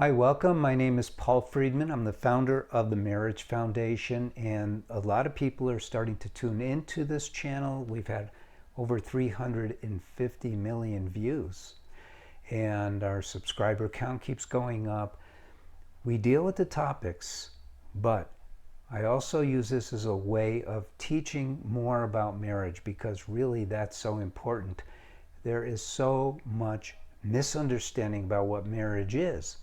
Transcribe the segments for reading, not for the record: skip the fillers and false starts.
Hi, welcome. My name is Paul Friedman. I'm the founder of the Marriage Foundation, and a lot of people are starting to tune into this channel. We've had over 350 million views, and our subscriber count keeps going up. We deal with the topics, but I also use this as a way of teaching more about marriage because really that's so important. There is so much misunderstanding about what marriage is.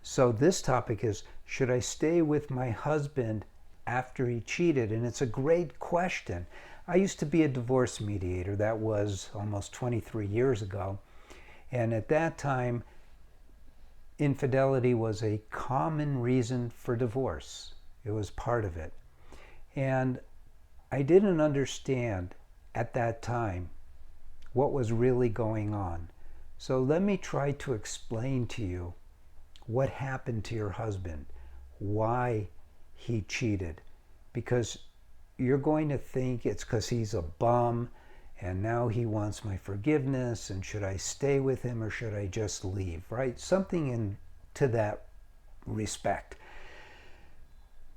So this topic is, should I stay with my husband after he cheated? And it's a great question. I used to be a divorce mediator. That was almost 23 years ago. And at that time, infidelity was a common reason for divorce. It was part of it. And I didn't understand at that time what was really going on. So let me try to explain to you what happened to your husband, why he cheated. Because you're going to think it's because he's a bum and now he wants my forgiveness, and should I stay with him or should I just leave, right? Something to that respect.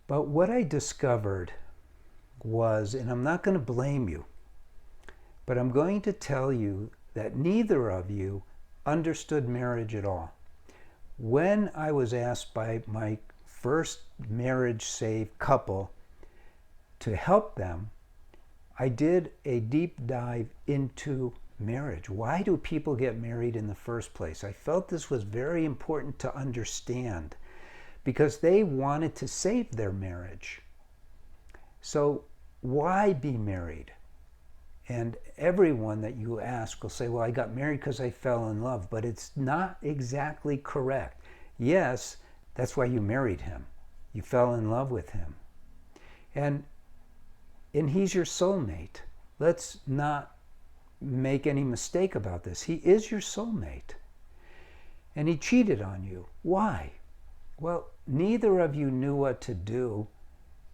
But what I discovered was, and I'm not going to blame you, but I'm going to tell you that neither of you understood marriage at all. When I was asked by my first marriage saved couple to help them, I did a deep dive into marriage. Why do people get married in the first place? I felt this was very important to understand because they wanted to save their marriage. So why be married? And everyone that you ask will say, well, I got married because I fell in love. But it's not exactly correct. Yes, that's why you married him. You fell in love with him. And he's your soulmate. Let's not make any mistake about this. He is your soulmate. And he cheated on you. Why? Well, neither of you knew what to do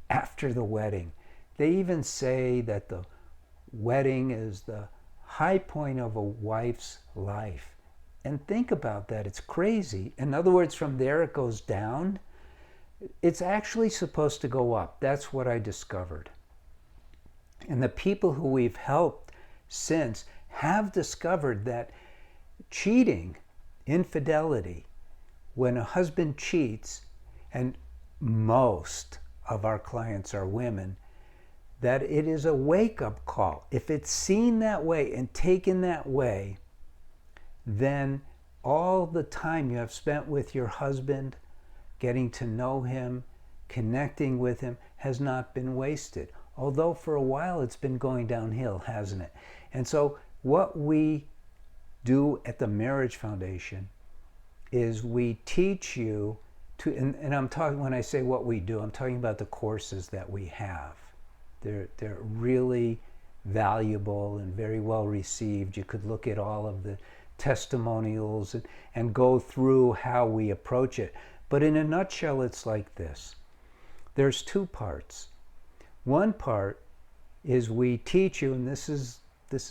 after the wedding. They even say that the wedding is the high point of a wife's life. And think about that. It's crazy. In other words, from there it goes down. It's actually supposed to go up. That's what I discovered. And the people who we've helped since have discovered that cheating, infidelity, when a husband cheats, and most of our clients are women, that it is a wake-up call. If it's seen that way and taken that way, then all the time you have spent with your husband, getting to know him, connecting with him, has not been wasted. Although for a while it's been going downhill, hasn't it? And so what we do at the Marriage Foundation is we teach you to, and I'm talking, when I say what we do, I'm talking about the courses that we have. They're really valuable and very well received. You could look at all of the testimonials and go through how we approach it. But in a nutshell, it's like this. There's two parts. One part is we teach you, and this is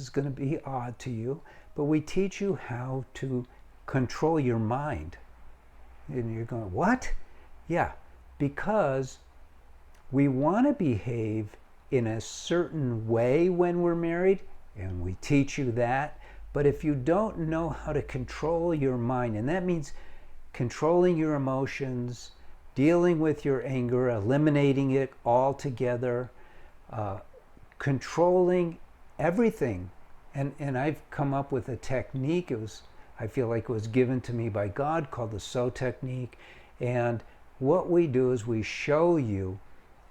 going to be odd to you, but we teach you how to control your mind. And you're going, what? Yeah, because we want to behave in a certain way when we're married, and we teach you that. But if you don't know how to control your mind, and that means controlling your emotions, dealing with your anger, eliminating it altogether, controlling everything. And I've come up with a technique. I feel like it was given to me by God, called the SO technique. And what we do is we show you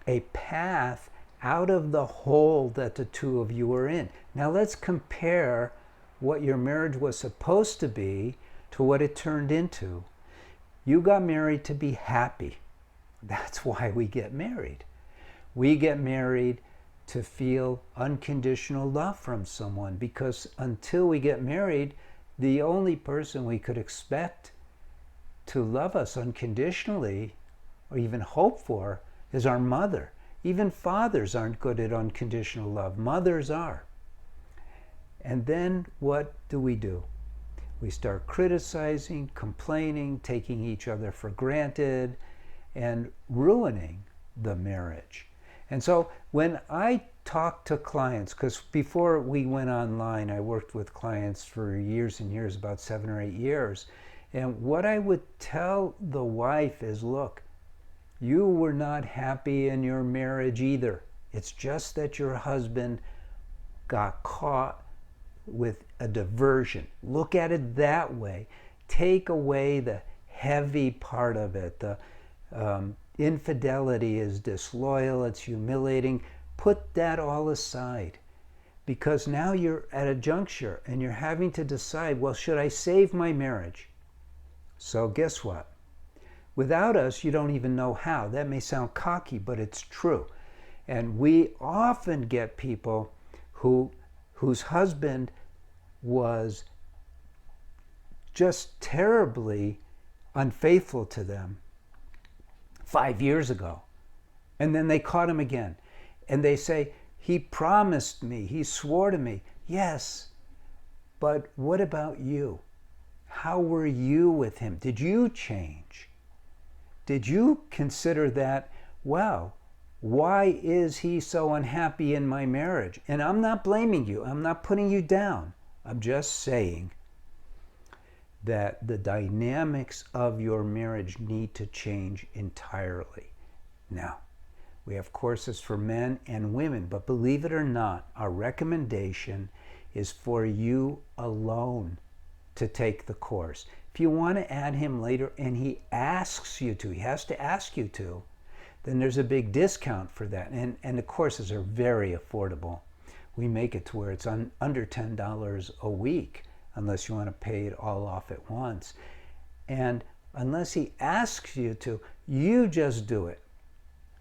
a path out of the hole that the two of you are in. Now let's compare what your marriage was supposed to be to what it turned into. You got married to be happy. That's why we get married. We get married to feel unconditional love from someone, because until we get married, the only person we could expect to love us unconditionally or even hope for is our mother. Even fathers aren't good at unconditional love. Mothers are. And then what do? We start criticizing, complaining, taking each other for granted, and ruining the marriage. And so when I talk to clients, because before we went online, I worked with clients for years and years, about 7 or 8 years. And what I would tell the wife is, look, you were not happy in your marriage either. It's just that your husband got caught with a diversion. Look at it that way. Take away the heavy part of it. The infidelity is disloyal, it's humiliating. Put that all aside, because now you're at a juncture and you're having to decide, well, should I save my marriage? So guess what? Without us, you don't even know how. That may sound cocky, but it's true. And we often get people whose husband was just terribly unfaithful to them 5 years ago. And then they caught him again. And they say, he promised me, he swore to me. Yes, but what about you? How were you with him? Did you change? Did you consider that, well, why is he so unhappy in my marriage? And I'm not blaming you. I'm not putting you down. I'm just saying that the dynamics of your marriage need to change entirely. Now, we have courses for men and women, but believe it or not, our recommendation is for you alone to take the course. If you want to add him later and he asks you to, he has to ask you to, then there's a big discount for that. And the courses are very affordable. We make it to where it's under $10 a week, unless you want to pay it all off at once. And unless he asks you to, you just do it.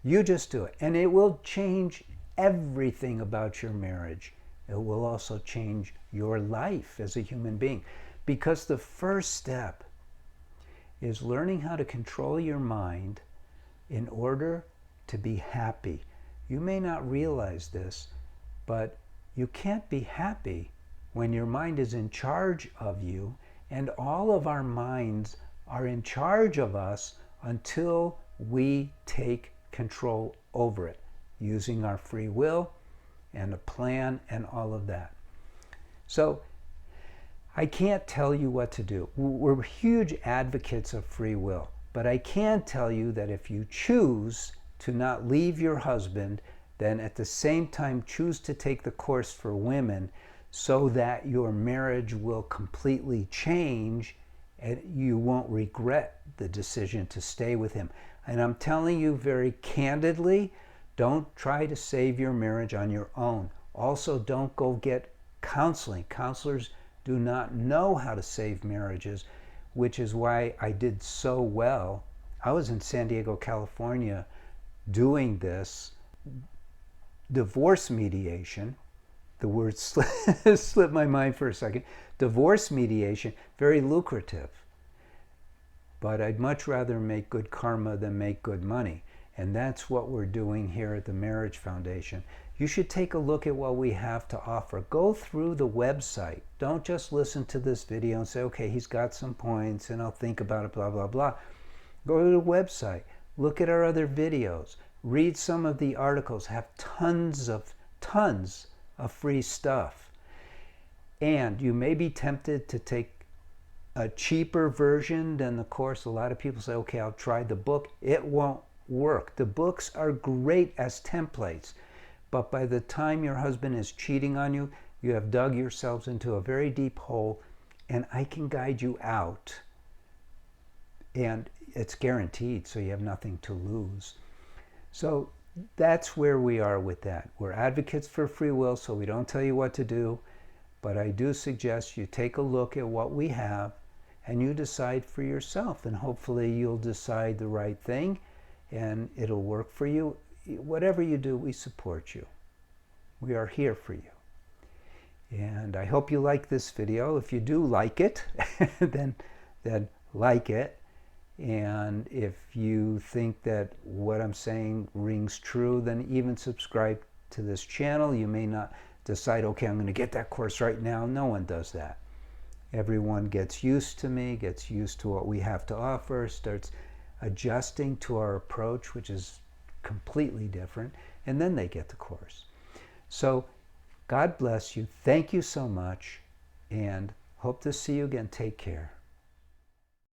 You just do it. And it will change everything about your marriage. It will also change your life as a human being. Because the first step is learning how to control your mind in order to be happy. You may not realize this, but you can't be happy when your mind is in charge of you, and all of our minds are in charge of us until we take control over it, using our free will and a plan and all of that. So I can't tell you what to do. We're huge advocates of free will, but I can tell you that if you choose to not leave your husband, then at the same time choose to take the course for women so that your marriage will completely change and you won't regret the decision to stay with him. And I'm telling you very candidly, don't try to save your marriage on your own. Also, don't go get counseling. Counselors do not know how to save marriages, which is why I did so well. I was in San Diego, California, doing this divorce mediation. The word slipped my mind for a second. Divorce mediation, very lucrative. But I'd much rather make good karma than make good money. And that's what we're doing here at the Marriage Foundation. You should take a look at what we have to offer. Go through the website. Don't just listen to this video and say, okay, he's got some points and I'll think about it, blah, blah, blah. Go to the website. Look at our other videos. Read some of the articles. Have tons of free stuff. And you may be tempted to take a cheaper version than the course. A lot of people say, okay, I'll try the book. It won't work. The books are great as templates, but by the time your husband is cheating on you, you have dug yourselves into a very deep hole, and I can guide you out. And it's guaranteed, so you have nothing to lose. So that's where we are with that. We're advocates for free will, so we don't tell you what to do, but I do suggest you take a look at what we have and you decide for yourself, and hopefully you'll decide the right thing and it'll work for you. Whatever you do, we support you. We are here for you. And I hope you like this video. If you do like it, then like it. And if you think that what I'm saying rings true, then even subscribe to this channel. You may not decide, okay, I'm going to get that course right now. No one does that. Everyone gets used to me, gets used to what we have to offer, starts adjusting to our approach, which is completely different, and then they get the course. So God bless you. Thank you so much, and hope to see you again. Take care.